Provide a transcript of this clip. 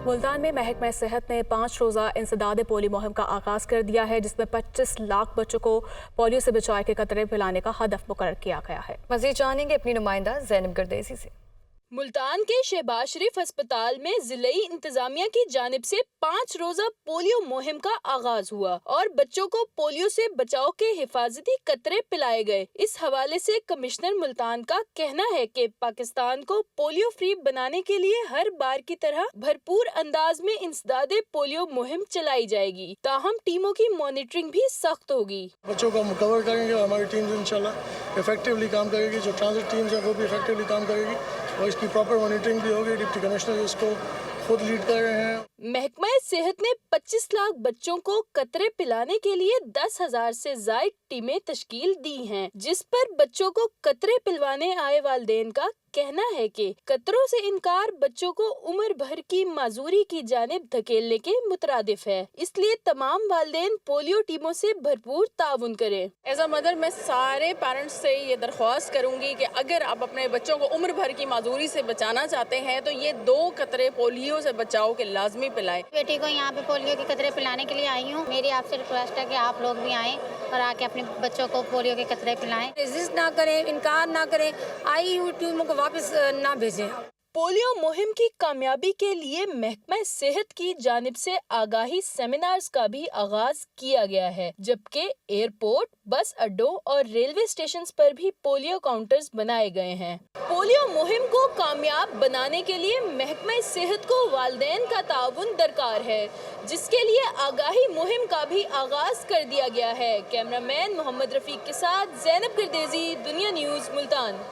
मुल्तान में महकमा सेहत ने 5 रोज़ा इंसदाद पोलियो मुहिम का आगाज़ कर दिया है, जिसमें 25 लाख बच्चों को पोलियो से बचाव के कतरे पिलाने का हदफ मुकर्रर किया गया है। मज़ीद जानेंगे अपनी नुमाइंदा ज़ैनब गर्देसी से। मुल्तान के शहबाज शरीफ अस्पताल में जिलाई इंतजामिया की जानिब से 5 रोजा पोलियो मुहिम का आगाज हुआ और बच्चों को पोलियो से बचाव के हिफाजती कतरे पिलाए गए। इस हवाले से कमिश्नर मुल्तान का कहना है कि पाकिस्तान को पोलियो फ्री बनाने के लिए हर बार की तरह भरपूर अंदाज में इंसदादे पोलियो मुहिम चलाई जाएगी, ताहम टीमों की मॉनिटरिंग भी सख्त होगी। बच्चों को हम कवर करेंगे और हमारी टीम इंशाल्लाह इफेक्टिवली काम करेगी। जो ट्रांजिट टीम्स हैं वो भी इफेक्टिवली काम करेगी और इसकी प्रॉपर मॉनिटरिंग भी होगी। डिप्टी कमिश्नर इसको खुद लीड कर रहे हैं। महकमा सेहत ने 25 लाख बच्चों को कतरे पिलाने के लिए 10,000 से ज्यादा टीमें तश्कील दी हैं, जिस पर बच्चों को कतरे पिलवाने आए वालिदैन का कहना है कि कतरों से इनकार बच्चों को उम्र भर की माजूरी की जानिब धकेलने के मुतरादिफ है। इसलिए तमाम वालिदैन पोलियो टीमों से भरपूर ताउन करें। एज अ मदर मैं सारे पेरेंट्स से ये दरख्वास्त करूंगी कि अगर आप अपने बच्चों को उम्र भर की माजूरी से बचाना चाहते हैं तो ये 2 कतरे पोलियो से बचाव के लाजमी पिलाएं। बेटी को यहाँ पे पोलियो के कतरे पिलाने के लिए आई हूँ। मेरी आपसे रिक्वेस्ट है कि आप लोग भी आएँ और आके अपने बच्चों को पोलियो के कतरे पिलाएं। रेजिस्ट ना करें, इनकार ना करें, आई हुई टीमों को वापस ना भेजें। पोलियो मुहिम की कामयाबी के लिए महकमा सेहत की जानिब से आगाही सेमिनार्स का भी आगाज किया गया है, जबकि एयरपोर्ट, बस अड्डों और रेलवे स्टेशन पर भी पोलियो काउंटर्स बनाए गए हैं। पोलियो मुहिम को कामयाब बनाने के लिए महकमा सेहत को वालिदैन का ताउन दरकार है, जिसके लिए आगाही मुहिम का भी आगाज कर दिया गया है। कैमरामैन मोहम्मद रफीक के साथ ज़ैनब गर्देसी, दुनिया न्यूज़, मुल्तान।